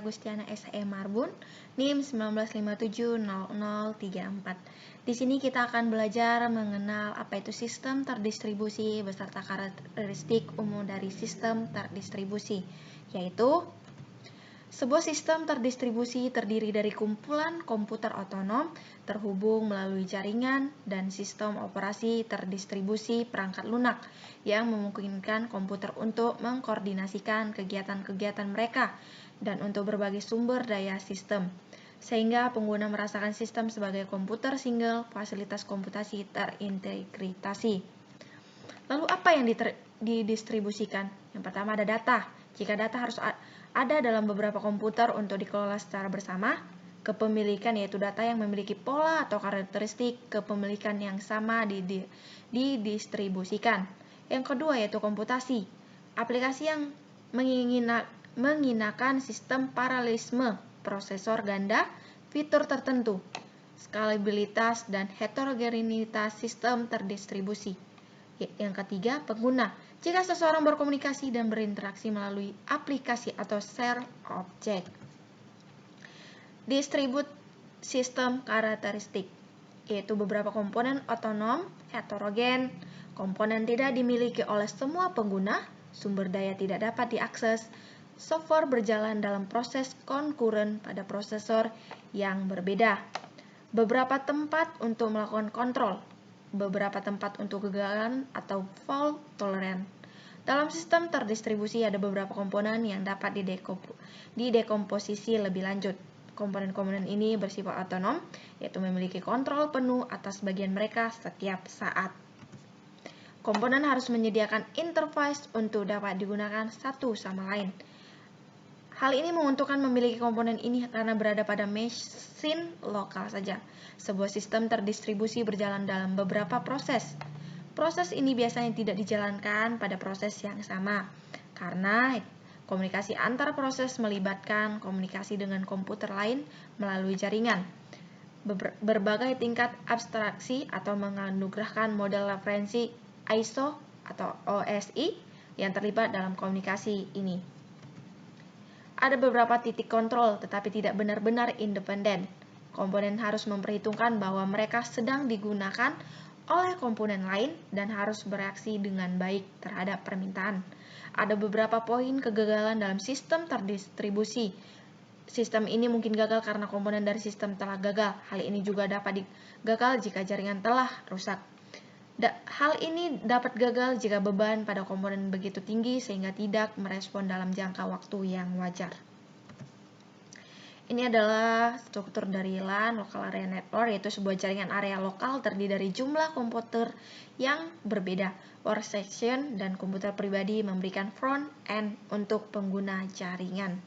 Agustiana SE Marbun, NIM 19570034. Di sini kita akan belajar mengenal apa itu sistem terdistribusi beserta karakteristik umum dari sistem terdistribusi, yaitu sebuah sistem terdistribusi terdiri dari kumpulan komputer otonom terhubung melalui jaringan dan sistem operasi terdistribusi perangkat lunak yang memungkinkan komputer untuk mengkoordinasikan kegiatan-kegiatan mereka dan untuk berbagai sumber daya sistem, sehingga pengguna merasakan sistem sebagai komputer single fasilitas komputasi terintegrasi. Lalu apa yang didistribusikan? Yang pertama ada data. Jika data harus ada dalam beberapa komputer untuk dikelola secara bersama, kepemilikan yaitu data yang memiliki pola atau karakteristik kepemilikan yang sama didistribusikan. Yang kedua yaitu komputasi. Aplikasi yang menggunakan sistem paralelisme, prosesor ganda, fitur tertentu, skalabilitas dan heterogenitas sistem terdistribusi. Yang ketiga, pengguna. Jika seseorang berkomunikasi dan berinteraksi melalui aplikasi atau share object. Distribute sistem karakteristik, yaitu beberapa komponen otonom, heterogen, komponen tidak dimiliki oleh semua pengguna, sumber daya tidak dapat diakses, software berjalan dalam proses konkuren pada prosesor yang berbeda, beberapa tempat untuk melakukan kontrol, beberapa tempat untuk kegagalan atau fault tolerant. Dalam sistem terdistribusi ada beberapa komponen yang dapat didekomposisi lebih lanjut. Komponen-komponen ini bersifat otonom, yaitu memiliki kontrol penuh atas bagian mereka setiap saat. Komponen harus menyediakan interface untuk dapat digunakan satu sama lain. Hal ini menguntungkan memiliki komponen ini karena berada pada mesin lokal saja. Sebuah sistem terdistribusi berjalan dalam beberapa proses. Proses ini biasanya tidak dijalankan pada proses yang sama, karena komunikasi antar proses melibatkan komunikasi dengan komputer lain melalui jaringan. Berbagai tingkat abstraksi atau menganugerahkan model referensi ISO atau OSI yang terlibat dalam komunikasi ini. Ada beberapa titik kontrol, tetapi tidak benar-benar independen. Komponen harus memperhitungkan bahwa mereka sedang digunakan oleh komponen lain dan harus bereaksi dengan baik terhadap permintaan. Ada beberapa poin kegagalan dalam sistem terdistribusi. Sistem ini mungkin gagal karena komponen dari sistem telah gagal. Hal ini juga dapat gagal jika jaringan telah rusak. Hal ini dapat gagal jika beban pada komponen begitu tinggi sehingga tidak merespon dalam jangka waktu yang wajar. Ini adalah struktur dari LAN, Local Area Network, yaitu sebuah jaringan area lokal terdiri dari jumlah komputer yang berbeda. Workstation dan komputer pribadi memberikan front end untuk pengguna jaringan.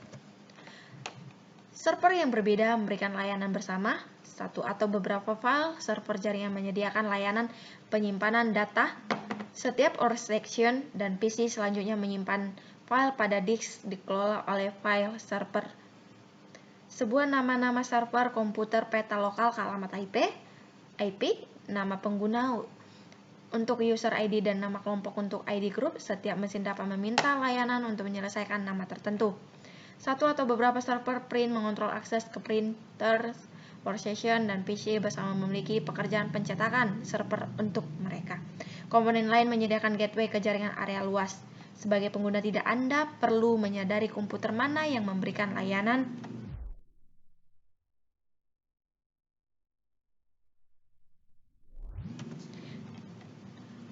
Server yang berbeda memberikan layanan bersama, satu atau beberapa file. Server jaringan menyediakan layanan penyimpanan data. Setiap workstation dan PC selanjutnya menyimpan file pada disk dikelola oleh file server. Sebuah nama-nama server komputer peta lokal ke alamat IP, nama pengguna untuk user ID dan nama kelompok untuk ID group. Setiap mesin dapat meminta layanan untuk menyelesaikan nama tertentu. Satu atau beberapa server print mengontrol akses ke printer, workstation, dan PC bersama memiliki pekerjaan pencetakan server untuk mereka. Komponen lain menyediakan gateway ke jaringan area luas. Sebagai pengguna tidak Anda perlu menyadari komputer mana yang memberikan layanan.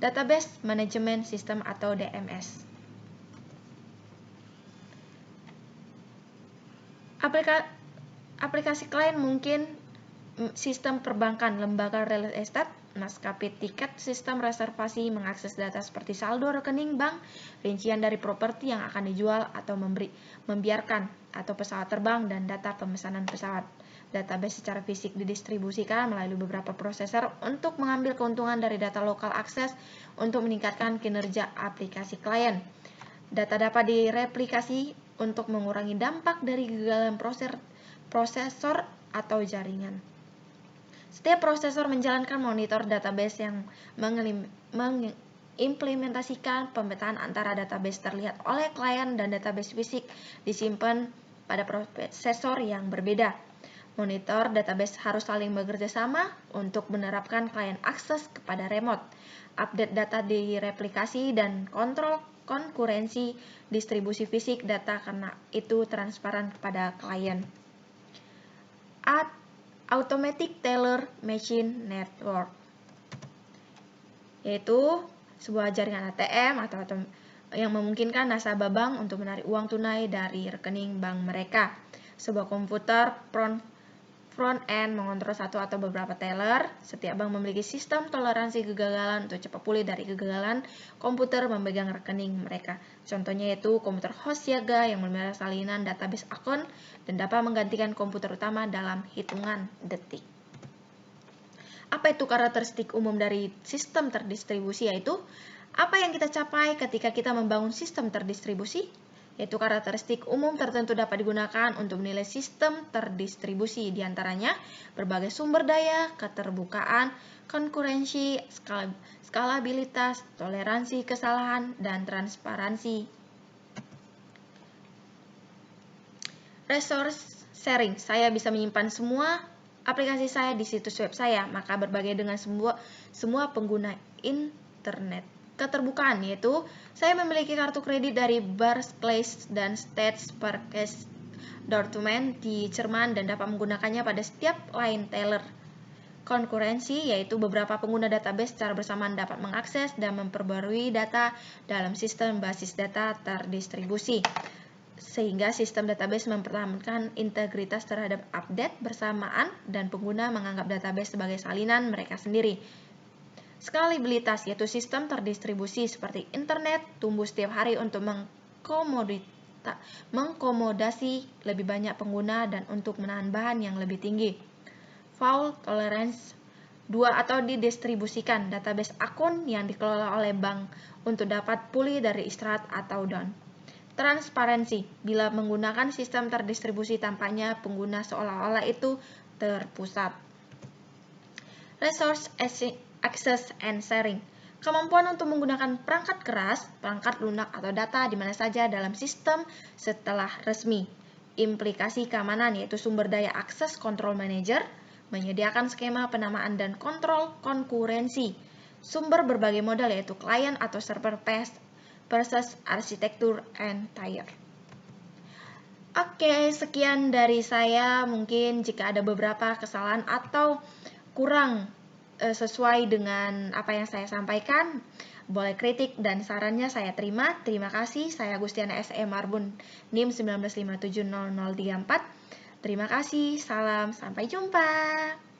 Database Management System atau DMS. Aplikasi klien mungkin sistem perbankan, lembaga real estate, maskapai tiket, sistem reservasi, mengakses data seperti saldo rekening bank, rincian dari properti yang akan dijual atau membiarkan, atau pesawat terbang dan data pemesanan pesawat. Database secara fisik didistribusikan melalui beberapa prosesor untuk mengambil keuntungan dari data lokal akses untuk meningkatkan kinerja aplikasi klien. Data dapat direplikasi untuk mengurangi dampak dari kegagalan prosesor atau jaringan. Setiap prosesor menjalankan monitor database yang mengimplementasikan pemetaan antara database terlihat oleh klien dan database fisik disimpan pada prosesor yang berbeda. Monitor database harus saling bekerja sama untuk menerapkan klien akses kepada remote, update data di replikasi, dan kontrol konkurensi distribusi fisik data karena itu transparan kepada klien. Automatic Teller Machine Network, yaitu sebuah jaringan ATM atau yang memungkinkan nasabah bank untuk menarik uang tunai dari rekening bank mereka. Sebuah komputer front-end mengontrol satu atau beberapa teller. Setiap bank memiliki sistem toleransi kegagalan untuk cepat pulih dari kegagalan komputer memegang rekening mereka. Contohnya yaitu komputer host siaga yang memelihara salinan database akun dan dapat menggantikan komputer utama dalam hitungan detik. Apa itu karakteristik umum dari sistem terdistribusi? Yaitu apa yang kita capai ketika kita membangun sistem terdistribusi? Yaitu karakteristik umum tertentu dapat digunakan untuk menilai sistem terdistribusi, diantaranya berbagai sumber daya, keterbukaan, konkurensi, skalabilitas, toleransi kesalahan, dan transparansi. Resource sharing, saya bisa menyimpan semua aplikasi saya di situs web saya, maka berbagai dengan semua pengguna internet. Keterbukaan, yaitu saya memiliki kartu kredit dari Barclays dan Staatsparkasse Dortmund di Jerman dan dapat menggunakannya pada setiap line teller. Konkurensi, yaitu beberapa pengguna database secara bersamaan dapat mengakses dan memperbarui data dalam sistem basis data terdistribusi, sehingga sistem database mempertahankan integritas terhadap update bersamaan dan pengguna menganggap database sebagai salinan mereka sendiri. Skalabilitas, yaitu sistem terdistribusi seperti internet tumbuh setiap hari untuk mengkomodasi lebih banyak pengguna dan untuk menahan bahan yang lebih tinggi. Fault tolerance, dua atau didistribusikan database akun yang dikelola oleh bank untuk dapat pulih dari istirahat atau down. Transparansi, bila menggunakan sistem terdistribusi tampaknya pengguna seolah-olah itu terpusat. Resource access and sharing, kemampuan untuk menggunakan perangkat keras, perangkat lunak atau data di mana saja dalam sistem setelah resmi. Implikasi keamanan, yaitu sumber daya akses control manager, menyediakan skema penamaan dan kontrol konkurensi. Sumber berbagai model, yaitu klien atau server versus arsitektur and tier. Oke, sekian dari saya. Mungkin jika ada beberapa kesalahan atau kurang sesuai dengan apa yang saya sampaikan, boleh kritik dan sarannya saya terima. Terima kasih. Saya Gustiana S.E. Marbun, NIM 195700034. Terima kasih. Salam. Sampai jumpa.